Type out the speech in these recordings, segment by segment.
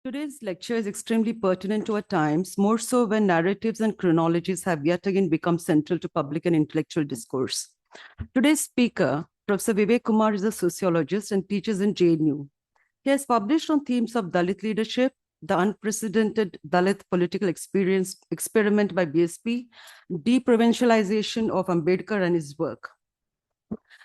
Today's lecture is extremely pertinent to our times, more so when narratives and chronologies have yet again become central to public and intellectual discourse. Today's speaker, Professor Vivek Kumar, is a sociologist and teaches in JNU. He has published on themes of Dalit leadership, the unprecedented Dalit political experiment by BSP, deprovincialization of Ambedkar, and his work.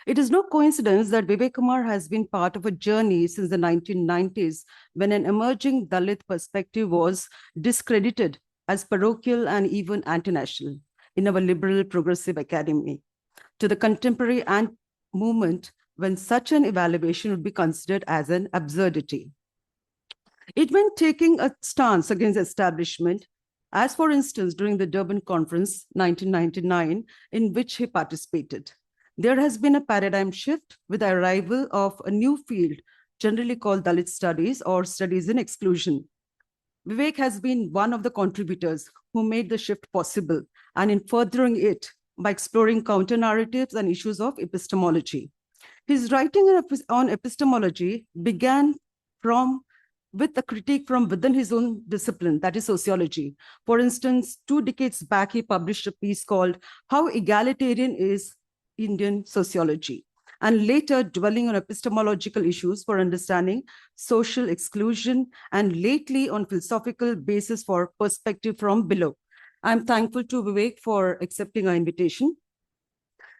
It is no coincidence that Vivek Kumar has been part of a journey since the 1990s when an emerging Dalit perspective was discredited as parochial and even anti-national in our liberal progressive academy, to the contemporary movement when such an evaluation would be considered as an absurdity. It meant taking a stance against establishment, as for instance during the Durban Conference 1999, in which he participated. There has been a paradigm shift with the arrival of a new field, generally called Dalit studies or studies in exclusion. Vivek has been one of the contributors who made the shift possible, and in furthering it by exploring counter-narratives and issues of epistemology. His writing on epistemology began with a critique from within his own discipline, that is sociology. For instance, 2 decades back, he published a piece called How Egalitarian is Indian Sociology, and later dwelling on epistemological issues for understanding social exclusion, and lately on philosophical basis for perspective from below. I'm thankful to Vivek for accepting our invitation.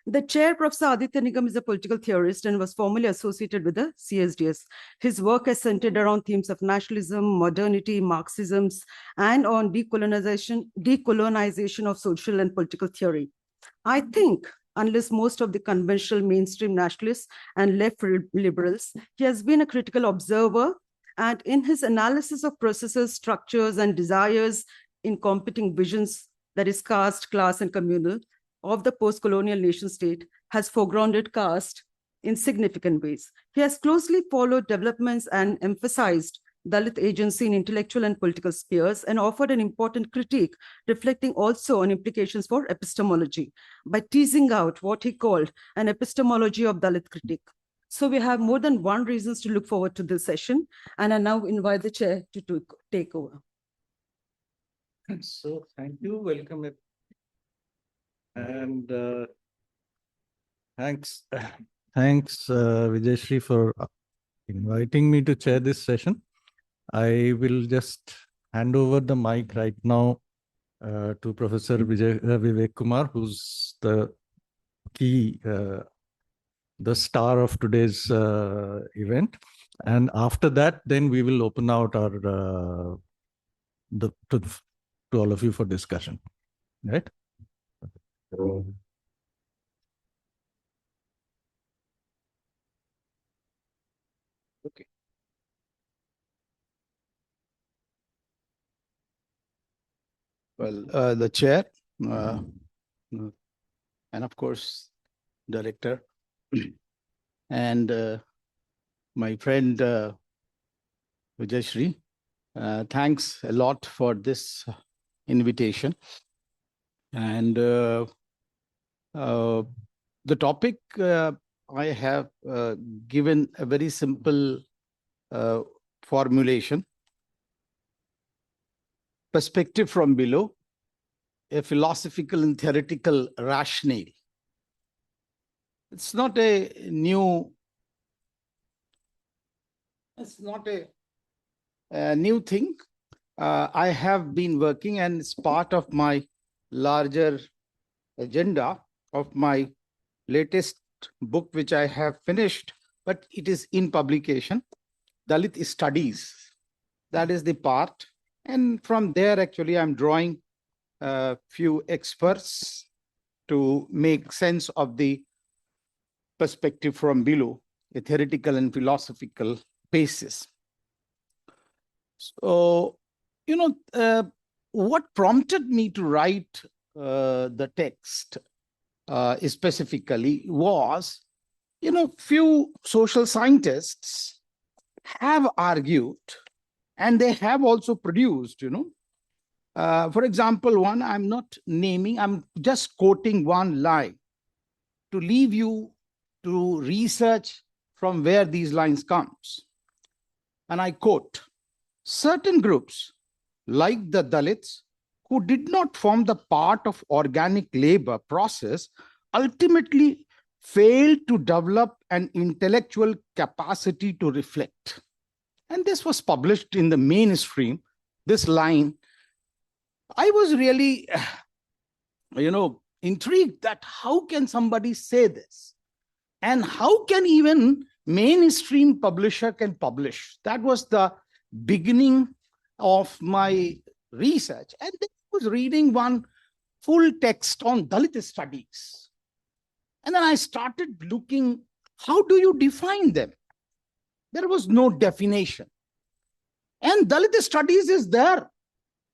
The chair, Professor Aditya Nigam, is a political theorist and was formerly associated with the CSDS. His work has centered around themes of nationalism, modernity, Marxisms, and on decolonization of social and political theory. I think, unless most of the conventional mainstream nationalists and left liberals, he has been a critical observer, and in his analysis of processes, structures, and desires in competing visions, that is caste, class, and communal, of the post-colonial nation state, has foregrounded caste in significant ways. He has closely followed developments and emphasized Dalit agency in intellectual and political spheres, and offered an important critique, reflecting also on implications for epistemology, by teasing out what he called an epistemology of Dalit critique. So we have more than one reasons to look forward to this session, and I now invite the chair to take over. So thank you, welcome. And thanks Vijayshri for inviting me to chair this session. I will just hand over the mic right now to Professor Vivek Kumar, who's the key, the star of today's event. And after that, then we will open out our to all of you for discussion, right? Okay. Well, the chair, and of course, director, and my friend Vijayshri, thanks a lot for this invitation. And the topic I have given a very simple formulation: perspective from below, a philosophical and theoretical rationale. It's not a new thing. I have been working, and it's part of my larger agenda of my latest book, which I have finished, but it is in publication, Dalit Studies. That is the part. And from there, actually, I'm drawing a few experts to make sense of the perspective from below, a theoretical and philosophical basis. So, what prompted me to write the text specifically was, few social scientists have argued, and they have also produced, for example, one I'm not naming, I'm just quoting one line to leave you to research from where these lines comes. And I quote, certain groups, like the Dalits, who did not form the part of organic labor process, ultimately failed to develop an intellectual capacity to reflect. And this was published in the mainstream, this line. I was really, intrigued that how can somebody say this? And how can even mainstream publisher can publish? That was the beginning of my research. And then I was reading one full text on Dalit studies. And then I started looking, how do you define them? There was no definition. And Dalit studies is there,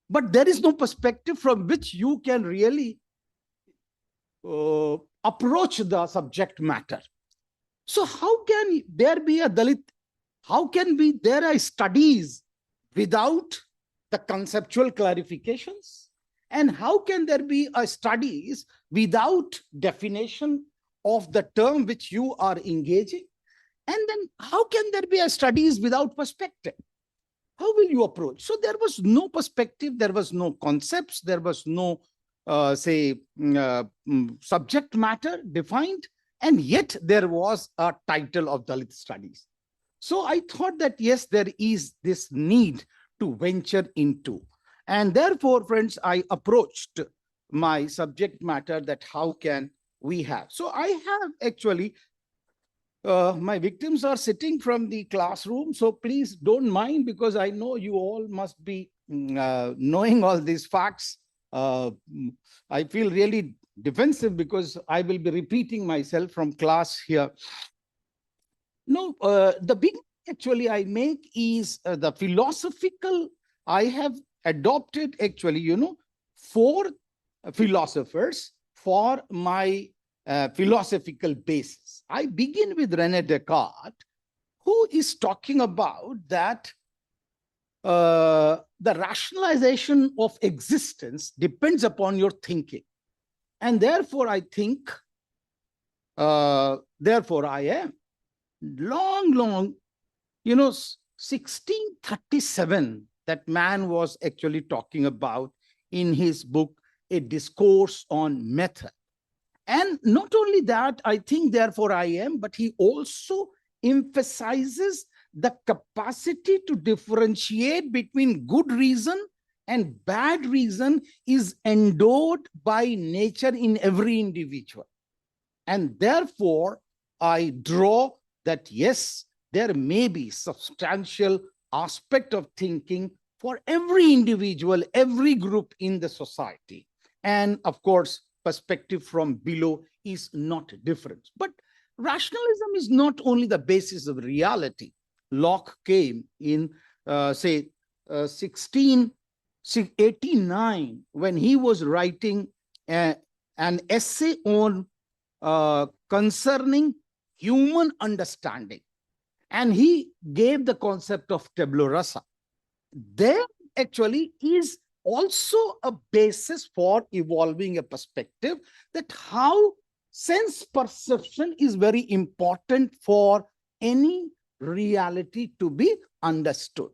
but there is no perspective from which you can really approach the subject matter. So how can there be a Dalit? How can there are studies without the conceptual clarifications? And how can there be a studies without definition of the term which you are engaging? And then how can there be a studies without perspective? How will you approach? So there was no perspective, there was no concepts, there was no, subject matter defined, and yet there was a title of Dalit studies. So I thought that, yes, there is this need to venture into. And therefore, friends, I approached my subject matter that how can we have. So I have actually, my victims are sitting from the classroom. So please don't mind, because I know you all must be knowing all these facts. I feel really defensive because I will be repeating myself from class here. No, the big actually I make is the philosophical. I have adopted actually, 4 philosophers for my philosophical basis. I begin with René Descartes, who is talking about that the rationalization of existence depends upon your thinking. And therefore, I think, therefore I am. Long, 1637, that man was actually talking about in his book, A Discourse on Method. And not only that, I think, therefore I am, but he also emphasizes the capacity to differentiate between good reason and bad reason is endowed by nature in every individual. And therefore, I draw that, yes, there may be substantial aspect of thinking for every individual, every group in the society. And of course, perspective from below is not different. But rationalism is not only the basis of reality. Locke came in, 1689, when he was writing an essay on concerning human understanding. And he gave the concept of tabula rasa. There actually is also a basis for evolving a perspective that how sense perception is very important for any reality to be understood.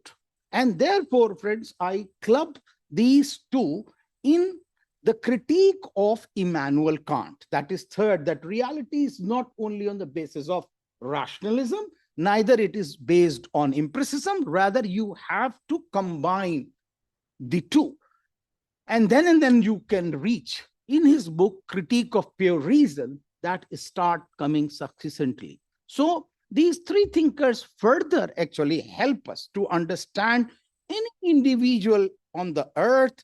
And therefore, friends, I club these two in the critique of Immanuel Kant. That is third, that reality is not only on the basis of rationalism, neither it is based on empiricism. Rather, you have to combine the two. And then you can reach, in his book, Critique of Pure Reason, that start coming succinctly. So these 3 thinkers further actually help us to understand any individual on the earth.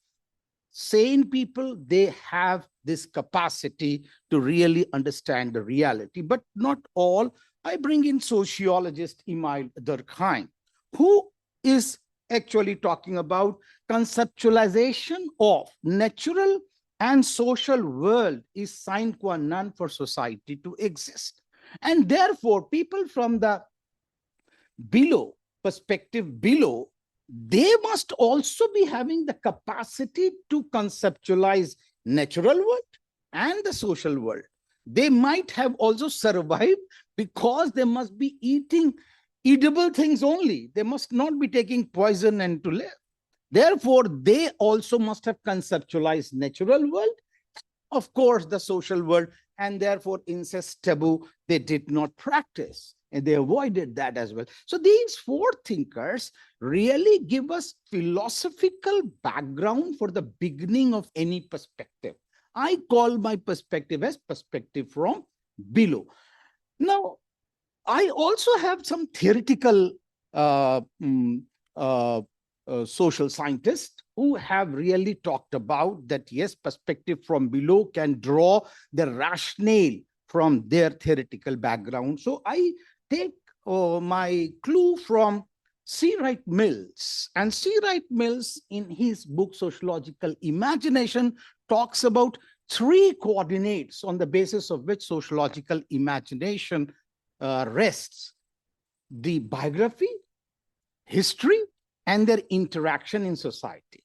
Sane people, they have this capacity to really understand the reality, but not all. I bring in sociologist Emile Durkheim, who is actually talking about conceptualization of natural and social world is sine qua non for society to exist. And therefore, people from the below, perspective below, they must also be having the capacity to conceptualize natural world and the social world. They might have also survived because they must be eating edible things only. They must not be taking poison and to live. Therefore, they also must have conceptualized natural world, of course, the social world, and therefore incest taboo they did not practice. And they avoided that as well. So these four thinkers really give us philosophical background for the beginning of any perspective. I call my perspective as perspective from below. Now, I also have some theoretical social scientists who have really talked about that, yes, perspective from below can draw the rationale from their theoretical background. So I take my clue from C. Wright Mills. And C. Wright Mills, in his book Sociological Imagination, talks about three coordinates on the basis of which sociological imagination rests: the biography, history, and their interaction in society.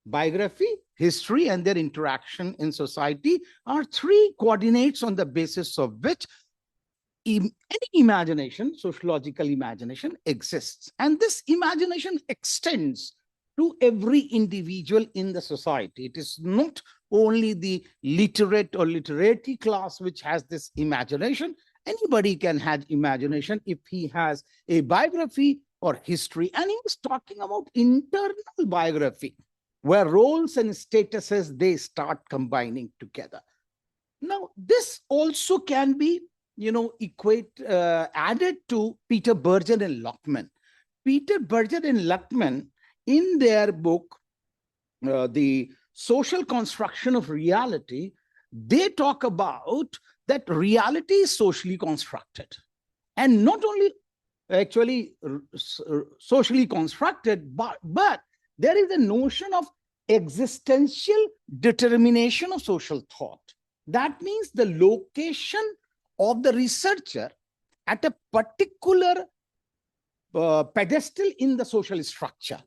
Biography, history, and their interaction in society are three coordinates on the basis of which any imagination, sociological imagination, exists. And this imagination extends to every individual in the society. It is not only the literate or literati class which has this imagination. Anybody can have imagination if he has a biography or history. And he was talking about internal biography, where roles and statuses, they start combining together. Now, this also can be, added to Peter Berger and Luckmann. Peter Berger and Luckmann, in their book, The Social Construction of Reality, they talk about that reality is socially constructed. And not only actually socially constructed, but there is a notion of existential determination of social thought. That means the location of the researcher at a particular pedestal in the social structure.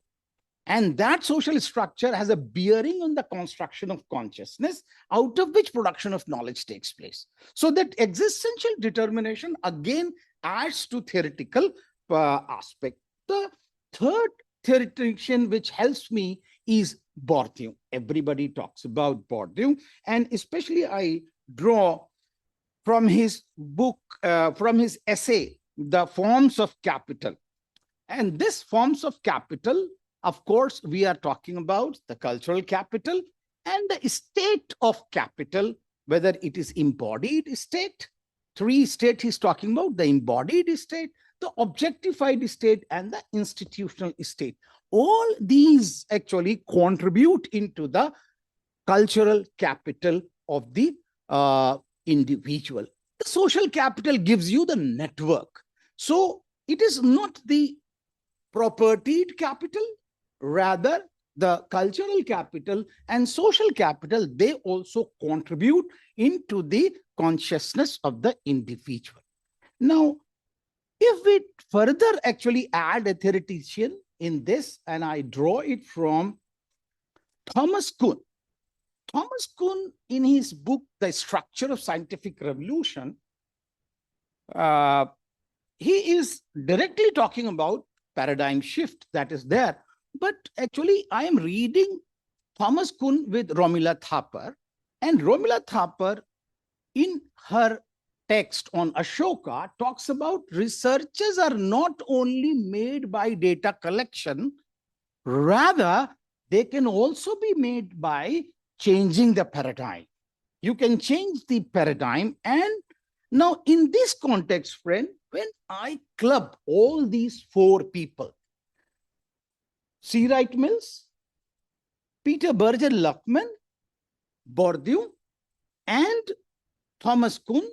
And that social structure has a bearing on the construction of consciousness, out of which production of knowledge takes place. So that existential determination again adds to theoretical aspect. The third theoretician which helps me is Bourdieu. Everybody talks about Bourdieu, and especially I draw from his book, from his essay, The Forms of Capital. And this forms of capital, of course, we are talking about the cultural capital and the state of capital, whether it is embodied state. Three states he's talking about: the embodied state, the objectified state, and the institutional state. All these actually contribute into the cultural capital of the individual. The social capital gives you the network. So it is not the propertied capital, rather the cultural capital and social capital, they also contribute into the consciousness of the individual. Now, if we further actually add a theoretician in this, and I draw it from Thomas Kuhn. Thomas Kuhn, in his book, The Structure of Scientific Revolution, he is directly talking about paradigm shift that is there. But actually, I am reading Thomas Kuhn with Romila Thapar, and Romila Thapar, in her text on Ashoka, talks about researches are not only made by data collection, rather they can also be made by changing the paradigm. You can change the paradigm. And now in this context, friend, when I club all these four people, C. Wright Mills, Peter Berger Luckmann, Bourdieu, and Thomas Kuhn,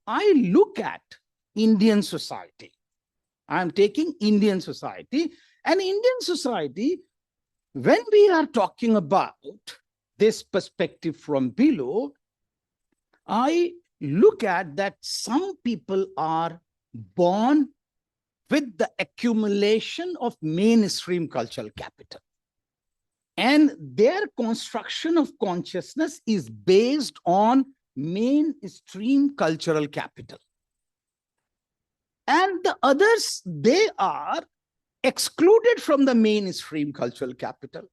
I look at Indian society. I'm taking Indian society. And Indian society, when we are talking about this perspective from below, I look at that some people are born with the accumulation of mainstream cultural capital. And their construction of consciousness is based on mainstream cultural capital. And the others, they are excluded from the mainstream cultural capital.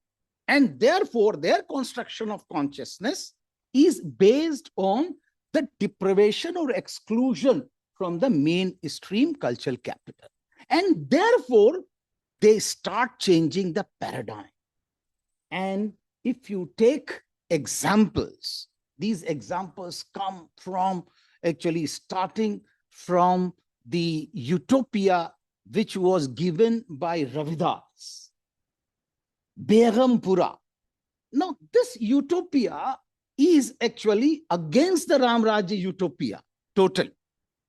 And therefore, their construction of consciousness is based on the deprivation or exclusion from the mainstream cultural capital. And therefore, they start changing the paradigm. And if you take examples, these examples come from actually starting from the utopia which was given by Ravidas, Begumpura. Now, this utopia is actually against the Ramrajya utopia, totally.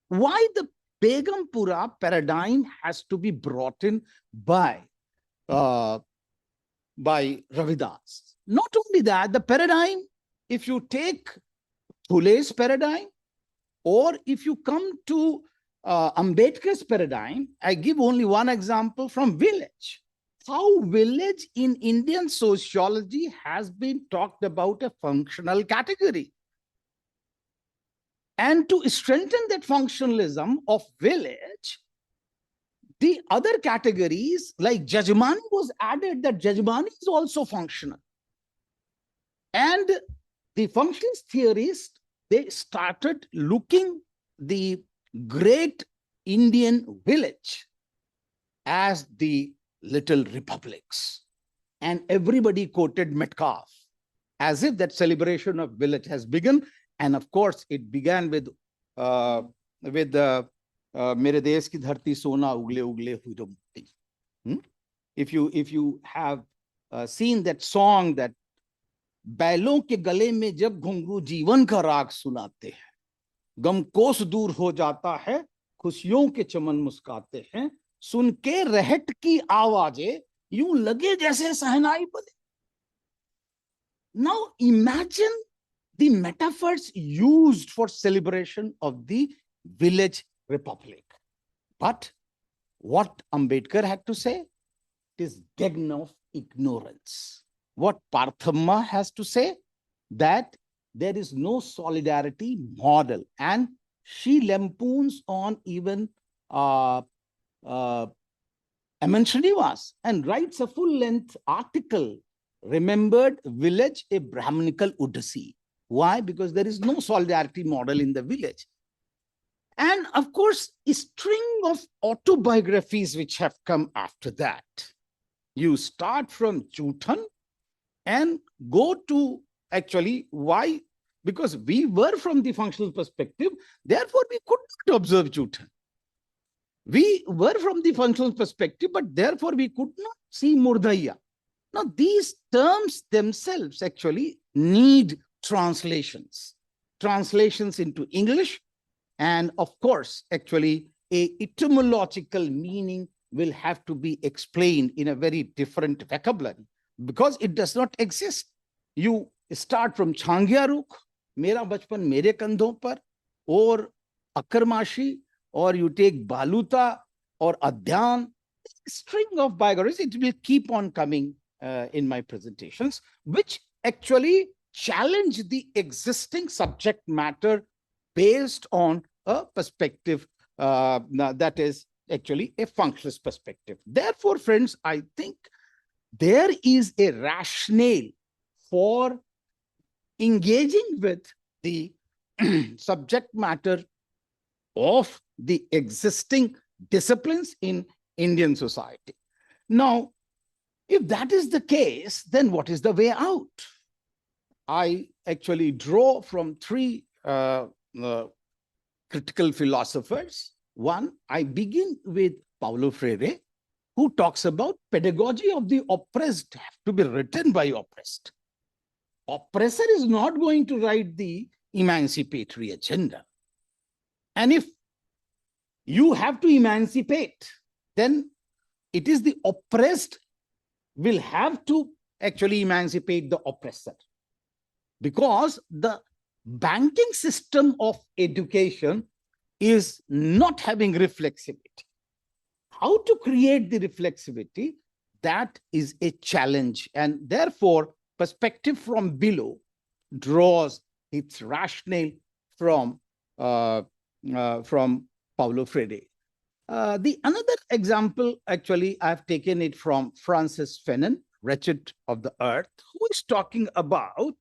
Why the Begumpura paradigm has to be brought in by Ravidas? Not only that, the paradigm, if you take Phule's paradigm, or if you come to Ambedkar's paradigm, I give only one example from village. How village in Indian sociology has been talked about a functional category. And to strengthen that functionalism of village, the other categories like Jajmani was added, that Jajmani is also functional. And the functionalist theorists, they started looking the great Indian village as the little republics. And everybody quoted Metcalfe as if that celebration of village has begun. And of course, it began with Mere Desh Ki Dharti Sona Ugle Ugle Hui Mukti. If you have seen that song, that बैलों के गले में जब घुंघरू जीवन का राग सुनाते हैं, गम कोस दूर हो जाता है, खुशियों के चमन मुस्काते हैं, सुन के रहट की आवाजें यूं लगे जैसे सहनाई बजे. Now imagine the metaphors used for celebration of the village republic. But what Ambedkar had to say? It is gegn of ignorance. What Parthamma has to say? That there is no solidarity model. And she lampoons on even Aman Srinivas and writes a full-length article, Remembered Village, a Brahmanical Odyssey. Why? Because there is no solidarity model in the village. And of course, a string of autobiographies which have come after that. You start from Chuthan and go to actually why? Because we were from the functional perspective, therefore we could not observe Chuthan. We were from the functional perspective, but therefore we could not see Murdaya. Now, these terms themselves actually need translations into English. And of course, actually, a etymological meaning will have to be explained in a very different vocabulary because it does not exist. You start from Chhangya Rukh, Mera Bachpan Mere Kandhon Par, or Akarmashi, or you take Baluta or Adyan, string of biographies. It will keep on coming in my presentations, which actually challenge the existing subject matter based on a perspective that is actually a functionalist perspective. Therefore, friends, I think there is a rationale for engaging with the subject matter of the existing disciplines in Indian society. Now, if that is the case, then what is the way out? I actually draw from three critical philosophers. One, I begin with Paulo Freire, who talks about pedagogy of the oppressed have to be written by oppressed. Oppressor is not going to write the emancipatory agenda. And if you have to emancipate, then it is the oppressed will have to actually emancipate the oppressor. Because the banking system of education is not having reflexivity. How to create the reflexivity, that is a challenge. And therefore, perspective from below draws its rationale from Paulo Freire. The another example, actually, I've taken it from Francis Fanon, Wretched of the Earth, who is talking about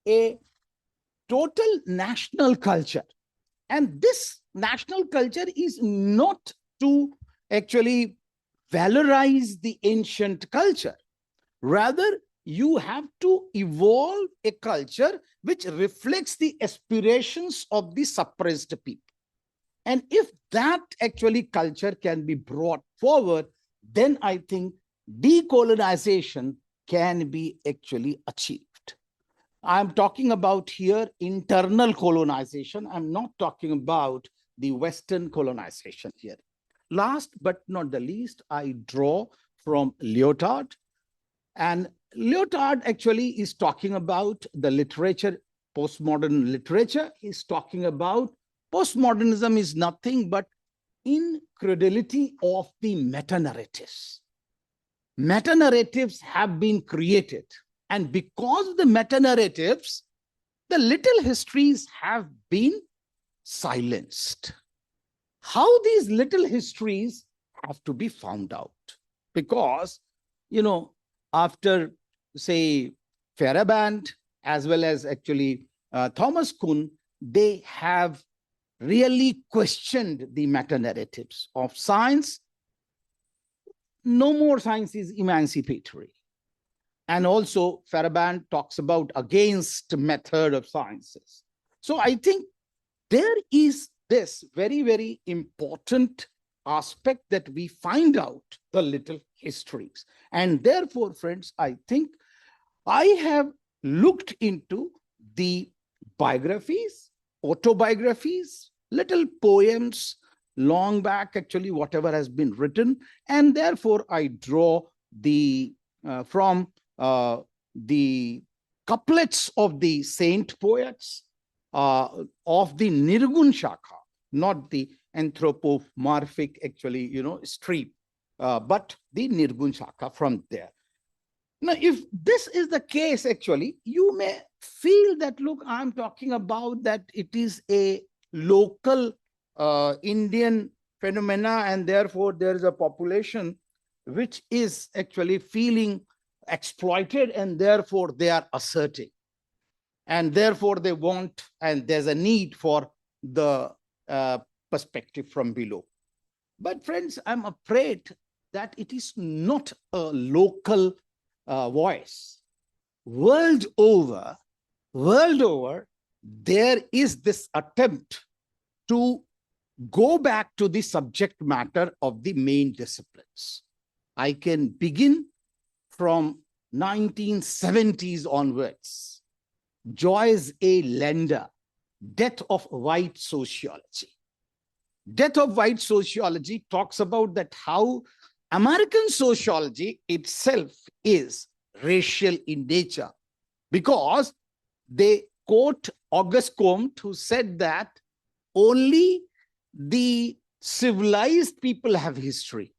a total national culture. And this national culture is not to actually valorize the ancient culture. Rather, you have to evolve a culture which reflects the aspirations of the suppressed people. And if that actually culture can be brought forward, then I think decolonization can be actually achieved. I'm talking about here internal colonization. I'm not talking about the Western colonization here. Last but not the least, I draw from Lyotard. And Lyotard actually is talking about the literature, postmodern literature. He's talking about postmodernism is nothing but incredulity of the meta-narratives. Meta-narratives have been created. And because of the meta-narratives, the little histories have been silenced. How these little histories have to be found out? Because, after, say, Feyerabend, as well as actually Thomas Kuhn, they have really questioned the meta-narratives of science. No more science is emancipatory. And also, Feyerabend talks about against method of sciences. So I think there is this very, very important aspect that we find out the little histories. And therefore, friends, I think I have looked into the biographies, autobiographies, little poems, long back, actually, whatever has been written. And therefore, I draw the from the couplets of the saint poets of the Nirgun Shakha, not the anthropomorphic, actually, stream, but the Nirgun Shakha from there. Now, if this is the case, actually, you may feel that, look, I'm talking about that it is a local Indian phenomena, and therefore there is a population which is actually feeling exploited, and therefore they are asserting. And therefore they want, and there's a need for the perspective from below. But friends, I'm afraid that it is not a local voice. World over, there is this attempt to go back to the subject matter of the main disciplines. I can begin from 1970s onwards. Joyce A. Lender, Death of White Sociology. Death of White Sociology talks about that how American sociology itself is racial in nature, because they quote Auguste Comte, who said that only the civilized people have history,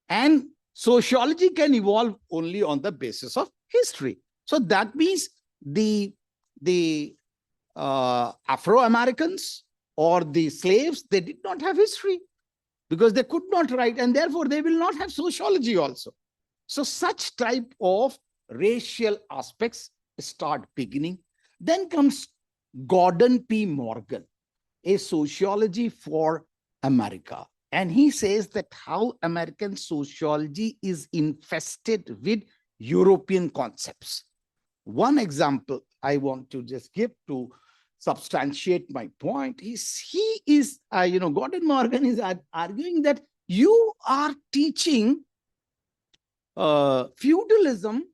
and sociology can evolve only on the basis of history. So that means the Afro-Americans or the slaves, they did not have history because they could not write, and therefore they will not have sociology also. So such type of racial aspects start beginning. Then comes Gordon P. Morgan, a sociology for America. And he says that how American sociology is infested with European concepts. One example I want to just give to substantiate my point is Gordon Morgan is arguing that you are teaching feudalism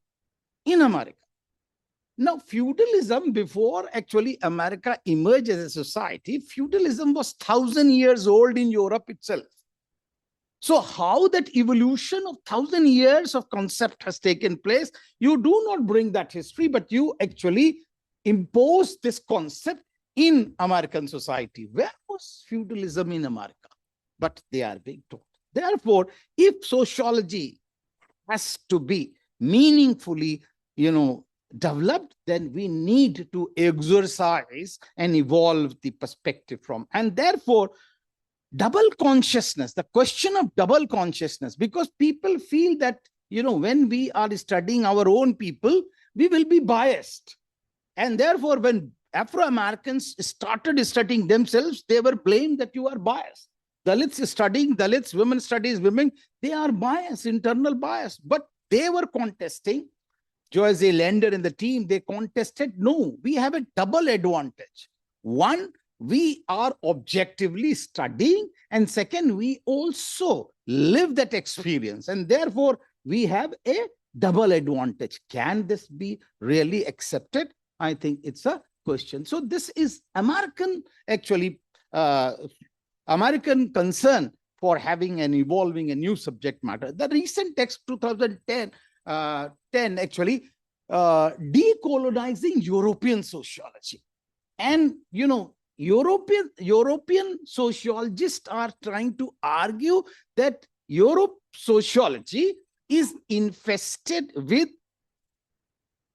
in America. Now, feudalism, before actually America emerged as a society, feudalism was 1,000 years old in Europe itself. So how that evolution of 1,000 years of concept has taken place, you do not bring that history, but you actually impose this concept in American society. Where was feudalism in America? But they are being taught. Therefore, if sociology has to be meaningfully, developed, then we need to exercise and evolve the perspective from. And therefore, double consciousness, the question of double consciousness, because people feel that, when we are studying our own people, we will be biased. And therefore, when Afro-Americans started studying themselves, they were blamed that you are biased. Dalits studying Dalits, women studies women, they are biased, internal bias. But they were contesting. Joyce Lender and the team, they contested, no, we have a double advantage. One, we are objectively studying, and second, we also live that experience, and therefore we have a double advantage. Can this be really accepted? I think it's a question. So this is American, actually, American concern for having and evolving a new subject matter. The recent text, 2010, actually, decolonizing European sociology. And, European sociologists are trying to argue that Europe sociology is infested with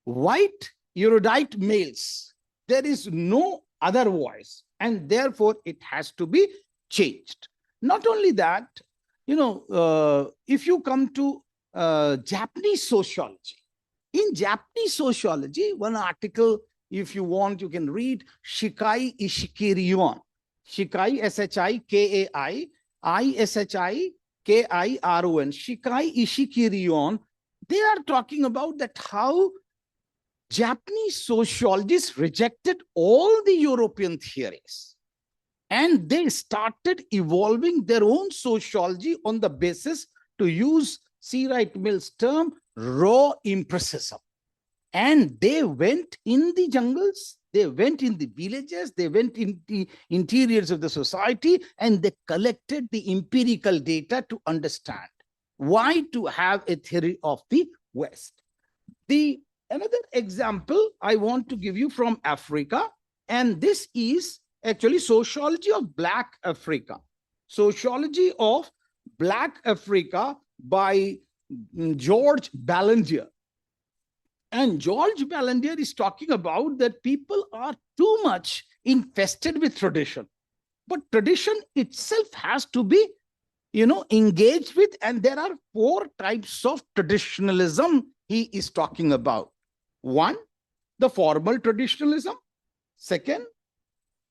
white erudite males. There is no other voice, and therefore it has to be changed. Not only that, if you come to Japanese sociology, in Japanese sociology, one article, if you want, you can read Shikai Ishikirion. Shikai, S-H-I-K-A-I, I-S-H-I-K-I-R-O-N. Shikai Ishikirion, they are talking about that how Japanese sociologists rejected all the European theories. And they started evolving their own sociology on the basis, to use C. Wright Mill's term, raw empiricism. And they went in the jungles, they went in the villages, they went in the interiors of the society, and they collected the empirical data to understand why to have a theory of the West. Another example I want to give you from Africa, and this is actually sociology of Black Africa. Sociology of Black Africa by George Ballandier. And George Ballandier is talking about that people are too much infested with tradition. But tradition itself has to be, engaged with. And there are 4 types of traditionalism he is talking about. 1, the formal traditionalism. 2,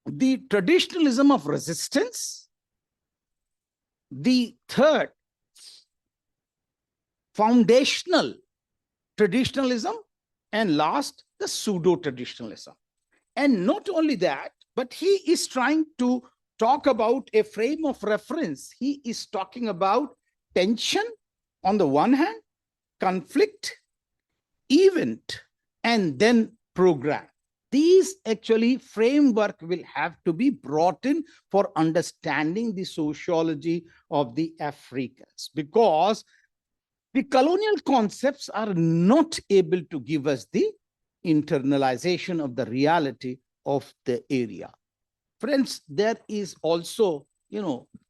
the traditionalism of resistance. The 3rd, foundational traditionalism. And last, the pseudo-traditionalism. And not only that, but he is trying to talk about a frame of reference. He is talking about tension on the one hand, conflict, event, and then program. These actually framework will have to be brought in for understanding the sociology of the Africans, because the colonial concepts are not able to give us the internalization of the reality of the area. Friends, there is also,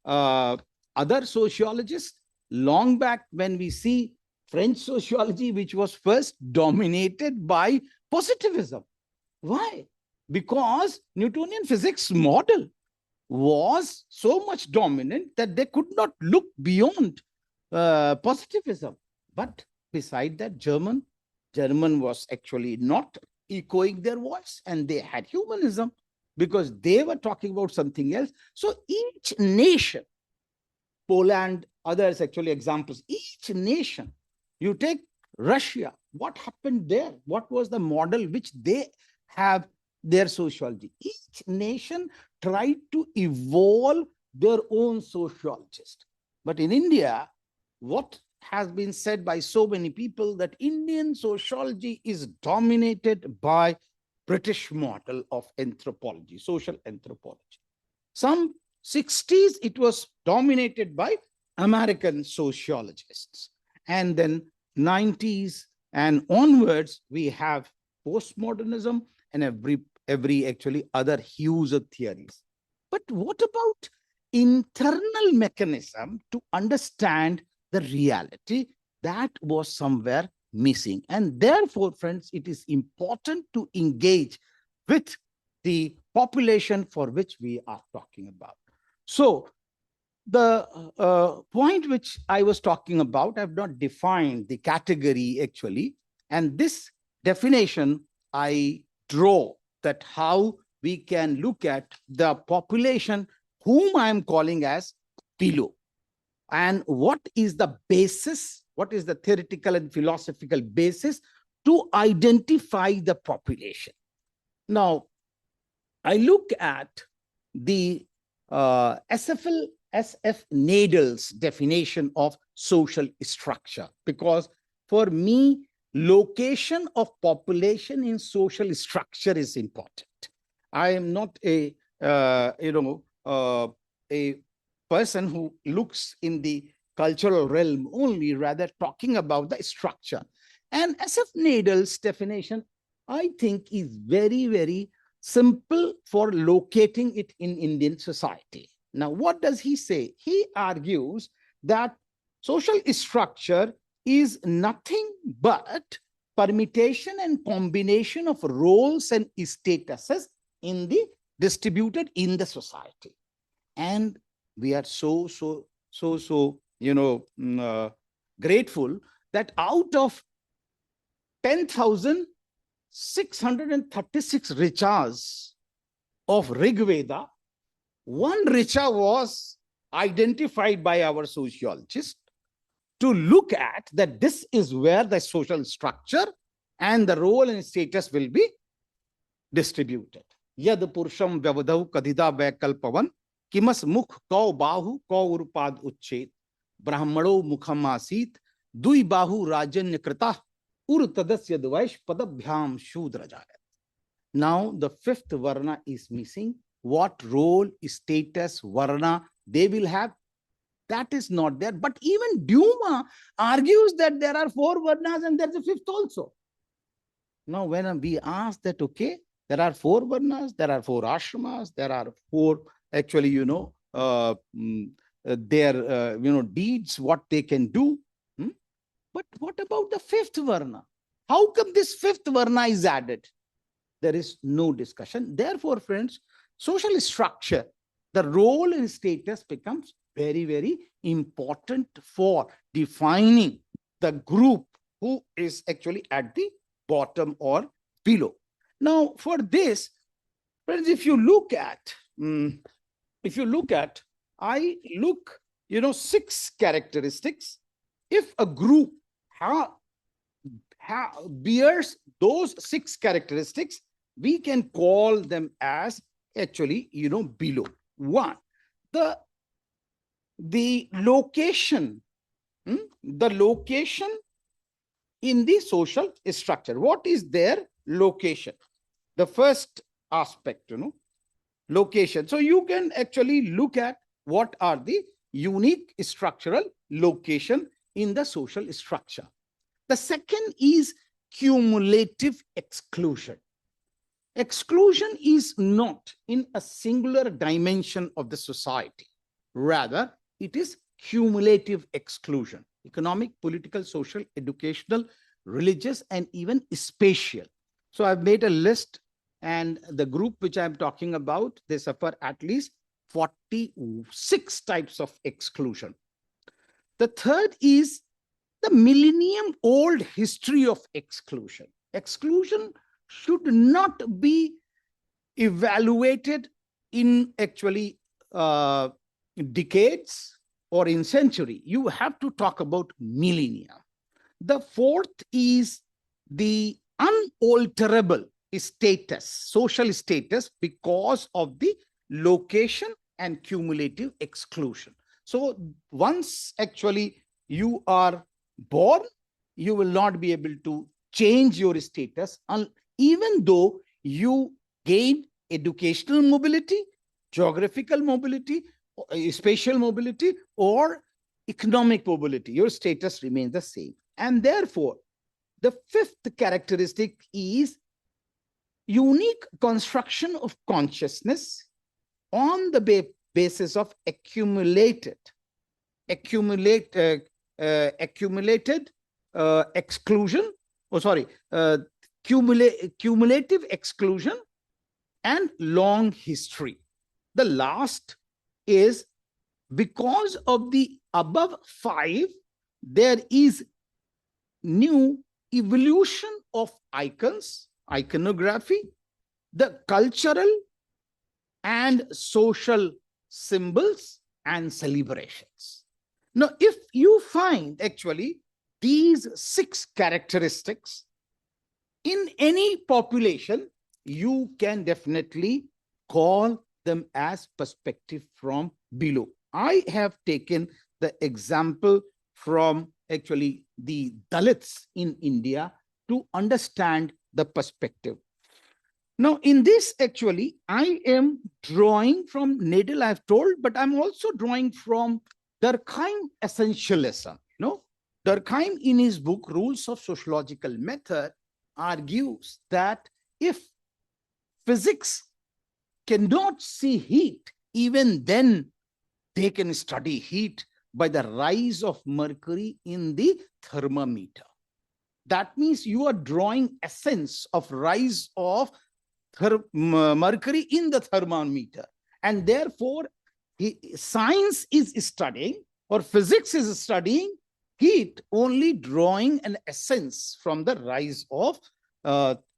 other sociologists. Long back, when we see French sociology, which was first dominated by positivism. Why? Because Newtonian physics model was so much dominant that they could not look beyond positivism. But beside that, German was actually not echoing their voice, and they had humanism because they were talking about something else. So each nation, Poland, others actually examples, each nation, you take Russia, what happened there? What was the model which they have their sociology? Each nation tried to evolve their own sociologist. But in India, what has been said by so many people, that Indian sociology is dominated by British model of anthropology, social anthropology. Some 60s, it was dominated by American sociologists. And then 90s and onwards, we have postmodernism and every actually other hues of theories. But what about internal mechanism to understand the reality? That was somewhere missing. And therefore, friends, it is important to engage with the population for which we are talking about. So the point which I was talking about, I've not defined the category actually. And this definition I draw that how we can look at the population whom I am calling as below. And what is the basis, what is the theoretical and philosophical basis to identify the population? Now, I look at the SF Nadel's definition of social structure, because for me, location of population in social structure is important. I am not a person who looks in the cultural realm only, rather talking about the structure. And SF Nadel's definition, I think, is very, very simple for locating it in Indian society. Now, what does he say? He argues that social structure is nothing but permutation and combination of roles and statuses distributed in the society. And we are so grateful that out of 10,636 richas of Rig Veda, one richa was identified by our sociologists to look at that this is where the social structure and the role and status will be distributed. Yad Purusham Vyavadau Kadida Vaikalpavan Kimas Mukh Kau Bahu Kau Urupad Uchchet Brahmano Mukhamasit Dui Bahu Rajanya Krita Urtadasya Dvaish Padabhyam Shudrajayat. Now the fifth Varna is missing. What role, status, Varna they will have, that is not there. But even Duma argues that there are 4 Varnas and there's a fifth also. Now when we ask that, okay, there are 4 Varnas, there are 4 ashramas, there are 4 actually, deeds, what they can do. But what about the fifth Varna? How come this fifth Varna is added? There is no discussion. Therefore, friends, social structure, the role and status becomes very, very important for defining the group who is actually at the bottom or below. Now, for this, friends, if you look at, I look, 6 characteristics. If a group bears those 6 characteristics, we can call them as actually, below. 1, the location, the location in the social structure. What is their location? The first aspect, location. So you can actually look at what are the unique structural location in the social structure. The second is cumulative exclusion. Exclusion is not in a singular dimension of the society. Rather, it is cumulative exclusion. Economic, political, social, educational, religious, and even spatial. So I've made a list, and the group which I'm talking about, they suffer at least 46 types of exclusion. The third is the millennium-old history of exclusion. Exclusion should not be evaluated in actually decades or in century. You have to talk about millennia. The fourth is the unalterable status, social status, because of the location and cumulative exclusion. So once actually you are born, you will not be able to change your status, even though you gain educational mobility, geographical mobility, spatial mobility, or economic mobility. Your status remains the same. And therefore, the fifth characteristic is unique construction of consciousness on the basis of accumulated exclusion, cumulative exclusion and long history. The last is because of the above 5, there is new evolution of icons, iconography, the cultural and social symbols and celebrations. Now, if you find actually these 6 characteristics in any population, you can definitely call them as perspective from below. I have taken the example from actually the Dalits in India to understand the perspective. Now, in this, actually, I am drawing from Nadel, I've told, but I'm also drawing from Durkheim essentialism. Durkheim, in his book, Rules of Sociological Method, argues that if physics cannot see heat, even then they can study heat by the rise of mercury in the thermometer. That means you are drawing essence of rise of mercury in the thermometer. And therefore, science is studying, or physics is studying heat, only drawing an essence from the rise of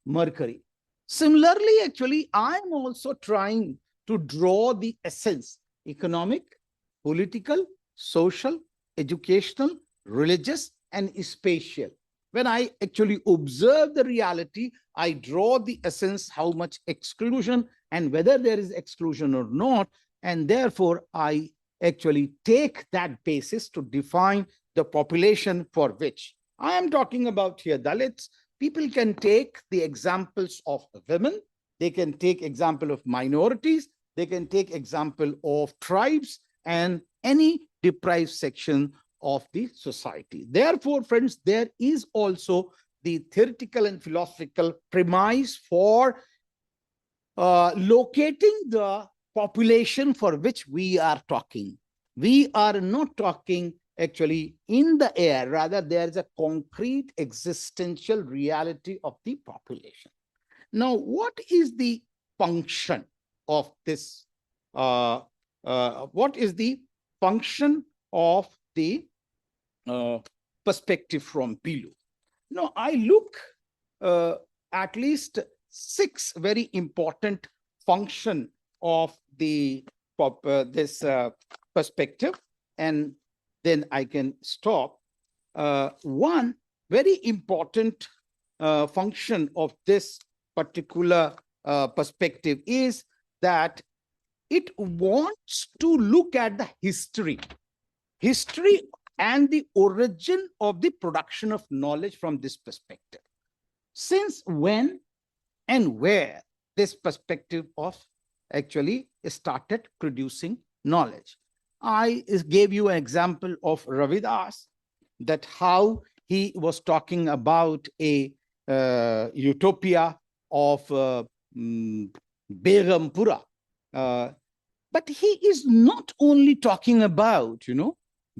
mercury. Similarly, actually, I'm also trying to draw the essence, economic, political, social, educational, religious, and spatial. When I actually observe the reality, I draw the essence, how much exclusion and whether there is exclusion or not. And therefore, I actually take that basis to define the population for which I am talking about here. Dalits, people can take the examples of women. They can take example of minorities. They can take example of tribes and any deprived section of the society. Therefore, friends, there is also the theoretical and philosophical premise for locating the population for which we are talking. We are not talking actually in the air, rather there is a concrete existential reality of the population. Now, what is the function of this? What is the function of the perspective from below? Now, I look at least 6 very important function of the this perspective, and then I can stop. One very important function of this particular perspective is that it wants to look at the history and the origin of the production of knowledge from this perspective. Since when and where this perspective of actually started producing knowledge. I gave you an example of Ravidas, that how he was talking about a utopia of Begampura. But he is not only talking about,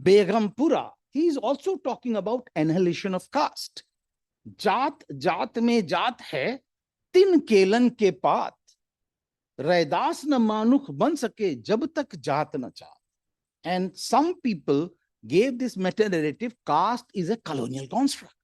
Begampura, he is also talking about annihilation of caste. जात जात में जात है, तीन Kellen के पात, रैदास न मानुख बन सके जब तक जात न चात. And some people gave this meta narrative, caste is a colonial construct.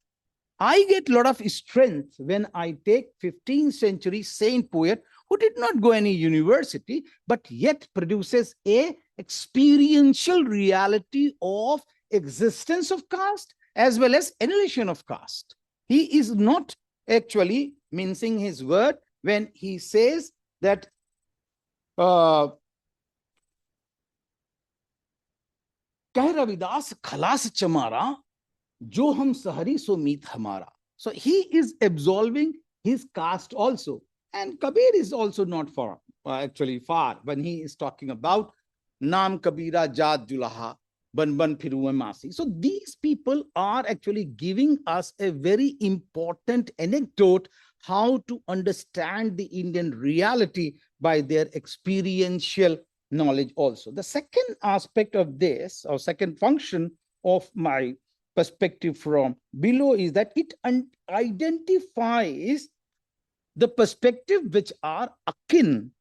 I get a lot of strength when I take 15th century saint poet who did not go any university, but yet produces a experiential reality of existence of caste as well as annihilation of caste. He is not actually mincing his word when he says that कह रविदास खलास चमारा जो हम सहरी सो मीत हमारा. So he is absolving his caste also. And Kabir is also not far, actually far, when he is talking about Naam Kabira Jat Julaha Ban Ban Phiru Masi. So these people are actually giving us a very important anecdote how to understand the Indian reality by their experiential knowledge also. The second aspect of this, or second function of my perspective from below, is that it identifies the perspective which are akin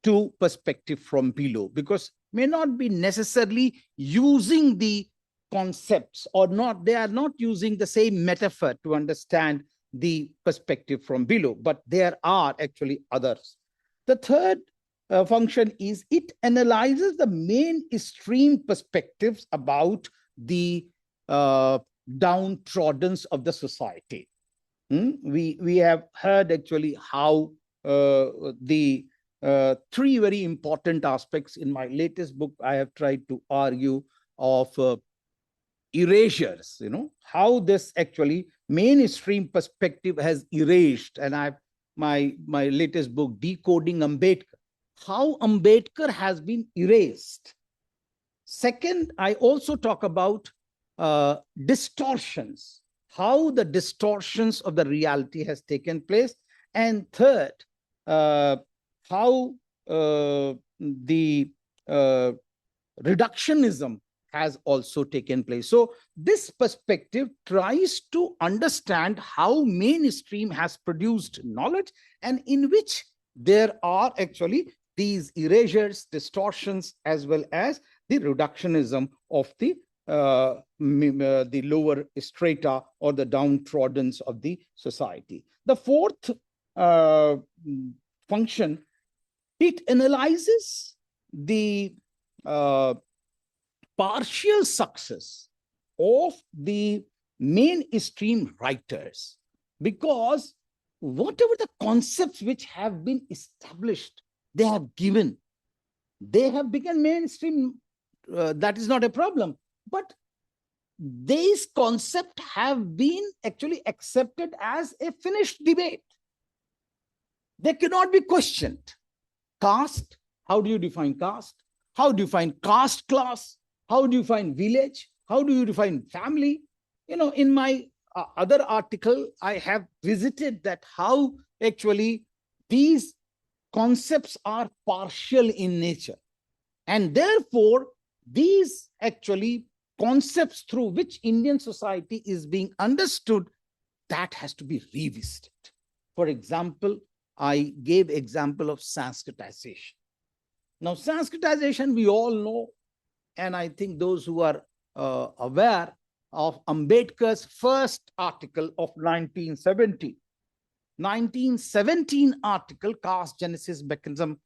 to perspective from below, because may not be necessarily using the concepts or not. They are not using the same metaphor to understand the perspective from below, but there are actually others. The third function is it analyzes the mainstream perspectives about the downtrodden of the society. We have heard actually how the three very important aspects in my latest book I have tried to argue of erasures, how this actually mainstream perspective has erased. And my latest book, Decoding Ambedkar, how Ambedkar has been erased. Second, I also talk about distortions, how the distortions of the reality has taken place. And third, how the reductionism has also taken place. So this perspective tries to understand how mainstream has produced knowledge, and in which there are actually these erasures, distortions, as well as the reductionism of the lower strata or the downtrodden of the society. The fourth function, it analyzes the partial success of the mainstream writers, because whatever the concepts which have been established, they have become mainstream. That is not a problem. But these concepts have been actually accepted as a finished debate. They cannot be questioned. Caste, how do you define caste? How do you define caste class? How do you define village? How do you define family? In my other article, I have visited that how actually these concepts are partial in nature. And therefore, these actually concepts through which Indian society is being understood, that has to be revisited. For example, I gave example of Sanskritization. Now, Sanskritization, we all know, and I think those who are aware of Ambedkar's first article of 1917 article, Caste, Genesis, Mechanism,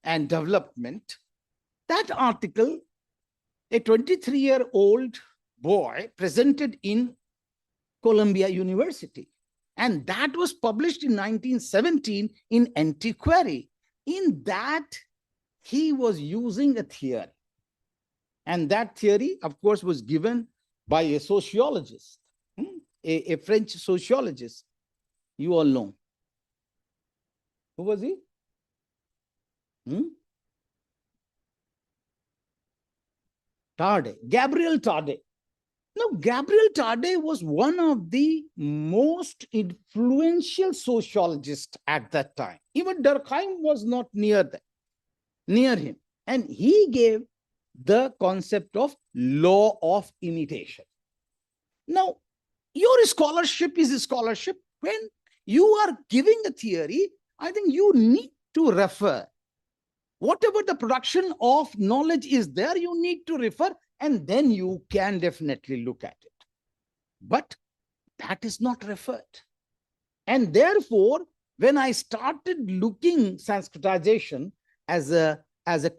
and Development. That article, a 23-year-old boy presented in Columbia University. And that was published in 1917 in Antiquary. In that, he was using a theory. And that theory, of course, was given by a sociologist, a French sociologist. You all know. Who was he? Tarde, Gabriel Tarde. Now, Gabriel Tarde was one of the most influential sociologists at that time. Even Durkheim was not near him. And he gave the concept of law of imitation. Now, your scholarship is a scholarship. When you are giving a theory, I think you need to refer. Whatever the production of knowledge is there, you need to refer, and then you can definitely look at it. But that is not referred. And therefore, when I started looking Sanskritization as a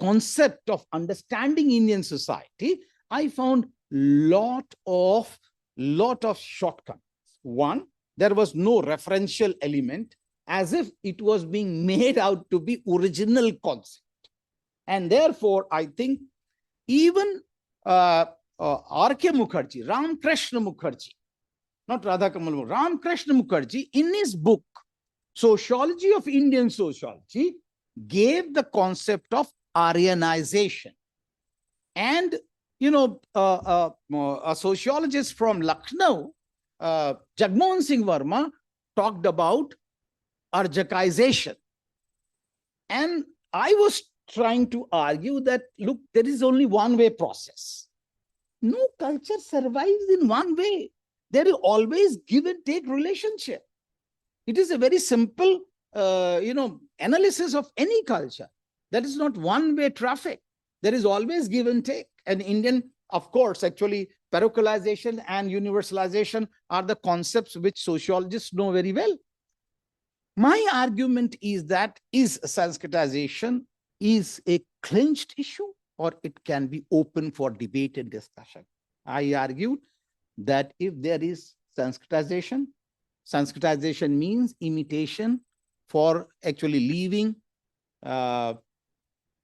concept of understanding Indian society, I found lot of shortcomings. One, there was no referential element, as if it was being made out to be original concept. And therefore, I think even R.K. Mukherjee, Ramkrishna Mukherjee, not Radhakamal, Ramkrishna Mukherjee, in his book, Sociology of Indian Sociology, gave the concept of Aryanization. And, a sociologist from Lucknow, Jagmohan Singh Verma, talked about Arjakization. And I was trying to argue that, look, there is only one-way process. No culture survives in one way. There is always give and take relationship. It is a very simple, analysis of any culture. That is not one-way traffic. There is always give and take. And Indian, of course, actually, parochialization and universalization are the concepts which sociologists know very well. My argument is that Sanskritization is a clinched issue, or it can be open for debate and discussion. I argued that if there is Sanskritization, Sanskritization means imitation for actually leaving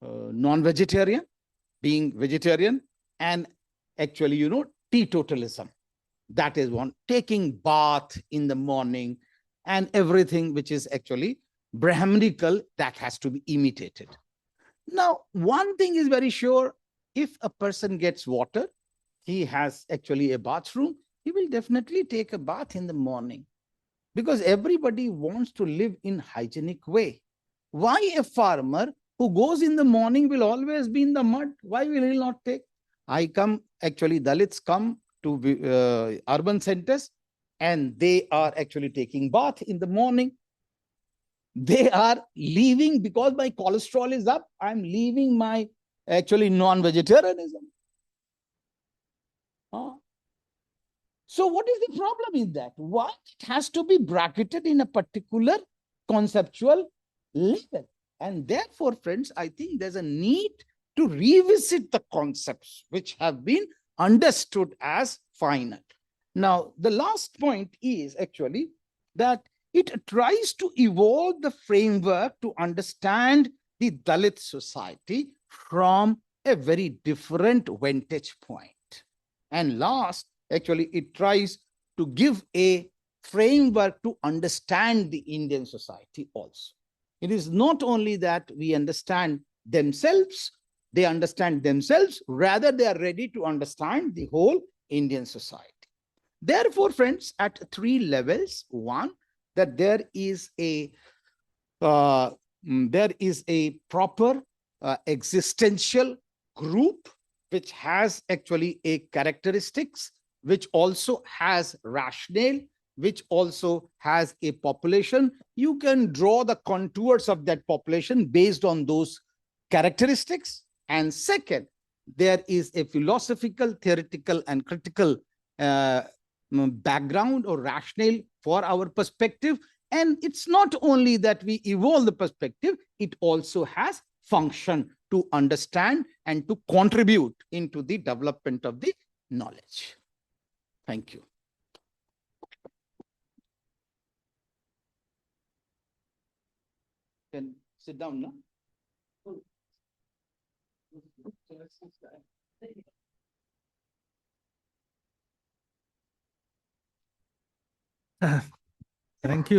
non-vegetarian, being vegetarian, and actually, teetotalism. That is one, taking bath in the morning and everything which is actually Brahmanical, that has to be imitated. Now, one thing is very sure, if a person gets water, he has actually a bathroom, he will definitely take a bath in the morning, because everybody wants to live in hygienic way. Why a farmer who goes in the morning will always be in the mud? Why will he not take? Dalits come to urban centers and they are actually taking bath in the morning. They are leaving because my cholesterol is up. I'm leaving my actually non-vegetarianism. So what is the problem in that? Why it has to be bracketed in a particular conceptual level? And therefore, friends, I think there's a need to revisit the concepts which have been understood as finite. Now, the last point is actually that it tries to evolve the framework to understand the Dalit society from a very different vantage point. And last, actually, it tries to give a framework to understand the Indian society also. It is not only that we understand themselves, they understand themselves, rather they are ready to understand the whole Indian society. Therefore, friends, at three levels: one, that there is a proper existential group which has actually a characteristics, which also has rationale, which also has a population. You can draw the contours of that population based on those characteristics. And second, there is a philosophical, theoretical, and critical background or rationale for our perspective. And it's not only that we evolve the perspective, it also has function to understand and to contribute into the development of the knowledge. Thank you. Can sit down now. Thank you.